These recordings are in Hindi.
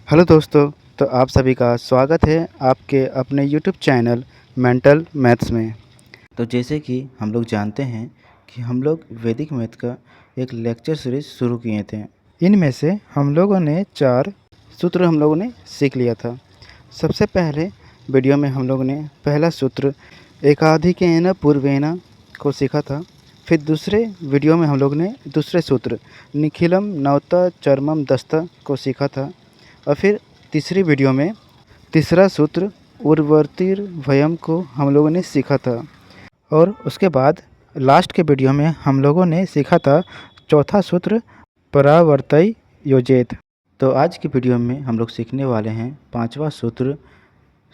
हेलो दोस्तों। तो आप सभी का स्वागत है आपके अपने यूट्यूब चैनल मेंटल मैथ्स में। तो जैसे कि हम लोग जानते हैं कि हम लोग वैदिक मैथ का एक लेक्चर सीरीज शुरू किए थे। इनमें से हम लोगों ने 4 सूत्र हम लोगों ने सीख लिया था। सबसे पहले वीडियो में हम लोगों ने पहला सूत्र एकाधिकेन पूर्वेण को सीखा था। फिर दूसरे वीडियो में हम लोग ने दूसरे सूत्र निखिलम नवता चरमम दस्ता को सीखा था। और फिर तीसरी वीडियो में तीसरा सूत्र उर्वर्तिर्भयम को हम लोगों ने सीखा था। और उसके बाद लास्ट के वीडियो में हम लोगों ने सीखा था चौथा सूत्र परावर्तय योजेत। तो आज की वीडियो में हम लोग सीखने वाले हैं पांचवा सूत्र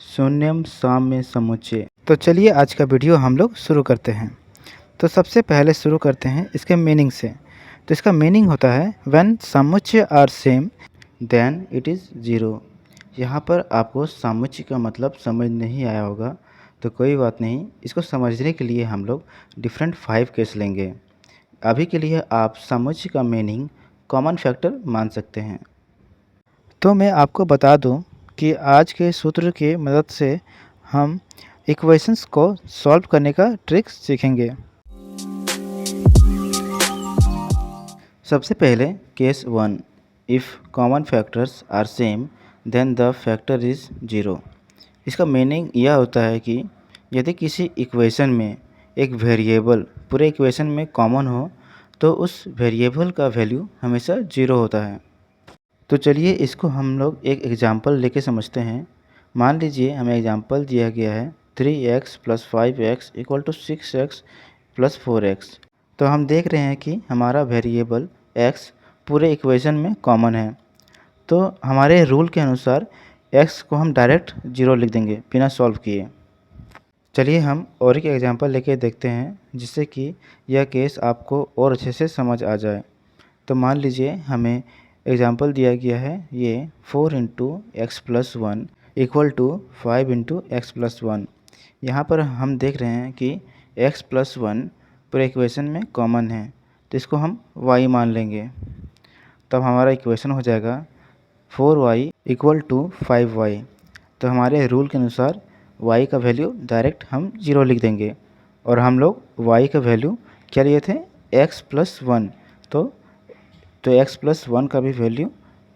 शून्यम साम्य समुच्चय। तो चलिए आज का वीडियो हम लोग शुरू करते हैं। तो सबसे पहले शुरू करते हैं इसके मीनिंग से। तो इसका मीनिंग होता है व्हेन समुच्चय are same then it is zero. यहाँ पर आपको समुच्चय का मतलब समझ नहीं आया होगा तो कोई बात नहीं, इसको समझने के लिए हम लोग डिफरेंट 5 केस लेंगे। अभी के लिए आप समुच्चय का मीनिंग कॉमन फैक्टर मान सकते हैं। तो मैं आपको बता दूं कि आज के सूत्र की मदद से हम इक्वेशंस को सॉल्व करने का ट्रिक सीखेंगे। सबसे पहले case 1, if common factors are same then the factor is zero. इसका मीनिंग यह होता है कि यदि किसी इक्वेशन में एक वेरिएबल पूरे इक्वेशन में कॉमन हो तो उस वेरिएबल का वैल्यू हमेशा ज़ीरो होता है। तो चलिए इसको हम लोग एक एग्जांपल लेके समझते हैं। मान लीजिए हमें एग्जांपल दिया गया है 3x + 5x = 6x + 4x। तो हम देख रहे हैं कि हमारा वेरिएबल x पूरे इक्वेशन में कॉमन है। तो हमारे रूल के अनुसार x को हम डायरेक्ट ज़ीरो लिख देंगे बिना सॉल्व किए। चलिए हम और एक एग्जांपल लेके देखते हैं जिससे कि यह केस आपको और अच्छे से समझ आ जाए। तो मान लीजिए हमें एग्जांपल दिया गया है ये 4 × x + 1 = 5 × x + 1। यहाँ पर हम देख रहे हैं कि x + 1 पूरे इक्वेशन में कॉमन है तो इसको हम y मान लेंगे। तब हमारा इक्वेशन हो जाएगा 4y = 5y। तो हमारे रूल के अनुसार y का वैल्यू डायरेक्ट हम ज़ीरो लिख देंगे और हम लोग y का वैल्यू क्या लिए थे x + 1। तो x + 1 का भी वैल्यू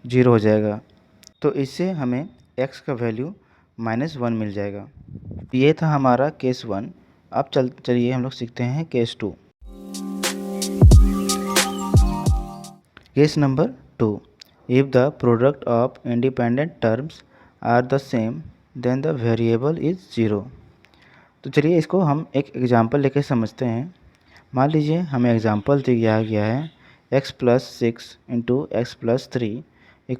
ज़ीरो हो जाएगा। तो इससे हमें x का वैल्यू -1 मिल जाएगा। ये था हमारा केस 1। अब चलिए हम लोग सीखते हैं case 2। Case number 2, if the product of independent terms are the same then the variable is zero. तो चलिए इसको हम एक एग्जांपल लेके समझते हैं। मान लीजिए हमें एग्जांपल दिया गया है x + 6 × x + 3 =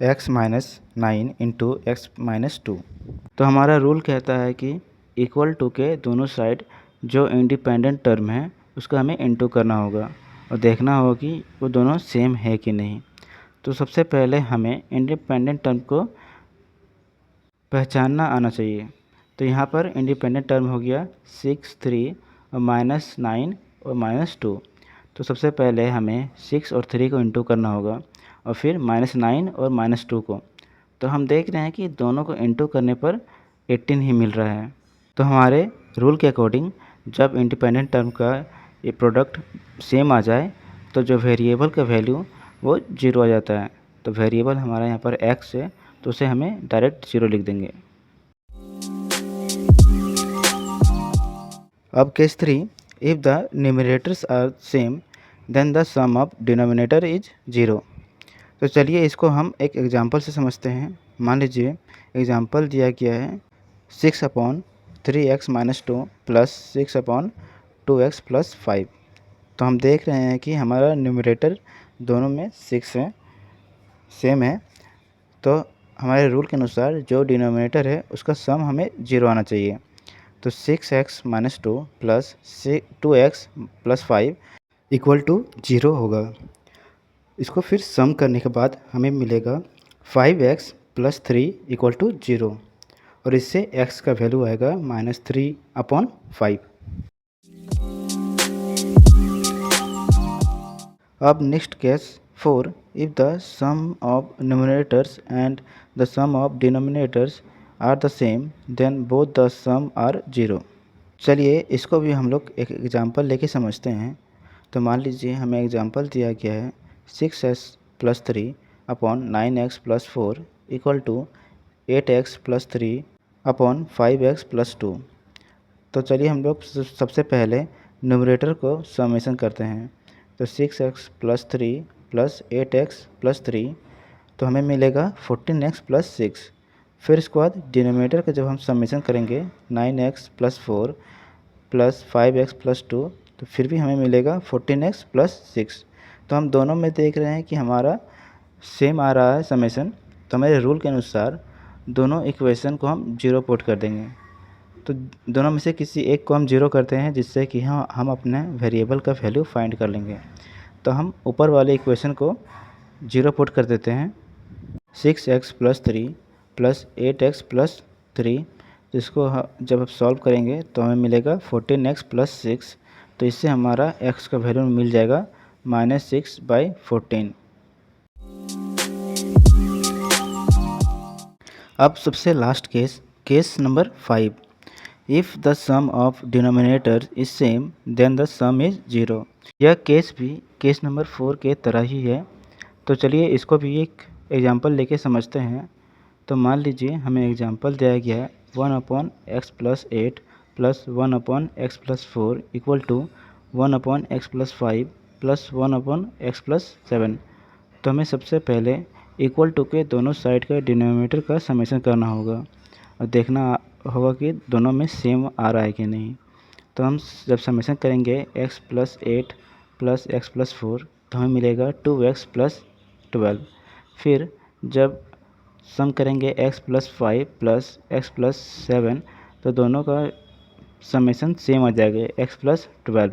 x - 9 × x - 2। तो हमारा रूल कहता है कि इक्वल टू के दोनों साइड जो इंडिपेंडेंट टर्म है उसका हमें इनटू करना होगा और देखना होगा कि वो दोनों सेम है कि नहीं। तो सबसे पहले हमें इंडिपेंडेंट टर्म को पहचानना आना चाहिए। तो यहाँ पर इंडिपेंडेंट टर्म हो गया 6, 3 और -9 और -2। तो सबसे पहले हमें 6 और 3 को इंटू करना होगा और फिर -9 और -2 को। तो हम देख रहे हैं कि दोनों को इंटू करने पर 18 ही मिल रहा है। तो हमारे रूल के अकॉर्डिंग जब इंडिपेंडेंट टर्म का ये प्रोडक्ट सेम आ जाए तो जो वेरिएबल का वैल्यू वो ज़ीरो आ जाता है। तो वेरिएबल हमारा यहाँ पर x है तो उसे हमें डायरेक्ट ज़ीरो लिख देंगे। अब case 3, if the numerators are same then the sum of denominator is zero. तो चलिए इसको हम एक एग्जांपल से समझते हैं। मान लीजिए एग्जांपल दिया गया है 6/3x - 2 + 6/2x + 5। तो हम देख रहे हैं कि हमारा न्यूमरेटर दोनों में 6 है, सेम है। तो हमारे रूल के अनुसार जो डिनोमिनेटर है उसका सम हमें ज़ीरो आना चाहिए। तो 6x - 2 + 2x + 5 = ज़ीरो होगा। इसको फिर सम करने के बाद हमें मिलेगा 5x + 3 = 0 और इससे x का वैल्यू आएगा -3/5। अब next case 4, if the sum of numerators and the sum of denominators are the same then both the sum are 0। चलिए इसको भी हम लोग एक एग्जांपल लेके समझते हैं। तो मान लीजिए हमें एग्जांपल दिया गया है 6x+3 upon 9x+4 equal to 8x+3 upon 5x+2। तो चलिए हम लोग सबसे पहले न्यूमरेटर को समेशन करते हैं। तो 6x+3 प्लस 8x+3 तो हमें मिलेगा 14x+6। फिर इसके बाद डिनोमिनेटर का जब हम समेशन करेंगे 9x+4 प्लस 5x+2 तो फिर भी हमें मिलेगा 14x+6। तो हम दोनों में देख रहे हैं कि हमारा सेम आ रहा है समेशन। तो हमारे रूल के अनुसार दोनों इक्वेशन को हम 0 पुट कर देंगे। तो दोनों में से किसी एक को हम 0 करते हैं जिससे कि हम अपने वेरिएबल का वैल्यू फाइंड कर लेंगे। तो हम ऊपर वाले इक्वेशन को 0 पुट कर देते हैं 6x+3 प्लस 8x+3। जिसको जब आप सॉल्व करेंगे तो हमें मिलेगा 14x+6। तो इससे हमारा x का वैल्यू मिल जाएगा -6/14। अब सबसे last case number 5, if the sum of denominator is same then the sum is 0। यह केस भी केस नंबर 4 के तरह ही है। तो चलिए इसको भी एक एग्जांपल लेके समझते हैं। तो मान लीजिए हमें एग्जांपल दिया गया है 1/x+8 plus 1/x+4 equal to 1/x+5 plus 1/x+7। तो हमें सबसे पहले इक्वल टू के दोनों साइड का डिनोमिनेटर का समेशन करना होगा और देखना होगा कि दोनों में सेम आ रहा है कि नहीं। तो हम जब समेशन करेंगे x+8 प्लस x+4 तो हमें मिलेगा 2x+12। फिर जब सम करेंगे x+5 प्लस x+7 तो दोनों का समेशन सेम आ जाएगा x+12।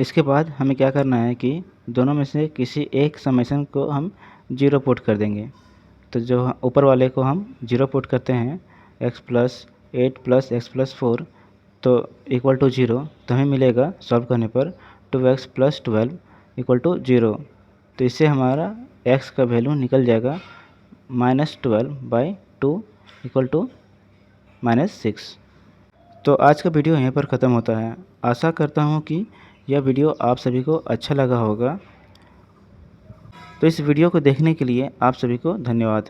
इसके बाद हमें क्या करना है कि दोनों में से किसी एक समेशन को हम 0 पुट कर देंगे। तो जो ऊपर वाले को हम 0 पुट करते हैं x+8 प्लस x+4 तो इक्वल टू 0। तो हमें मिलेगा सॉल्व करने पर 2x+12 इक्वल टू 0। तो इससे हमारा x का वैल्यू निकल जाएगा -12/2 इक्वल टू -6। तो आज का वीडियो यहीं पर ख़त्म होता है। आशा करता हूँ कि यह वीडियो आप सभी को अच्छा लगा होगा। तो इस वीडियो को देखने के लिए आप सभी को धन्यवाद।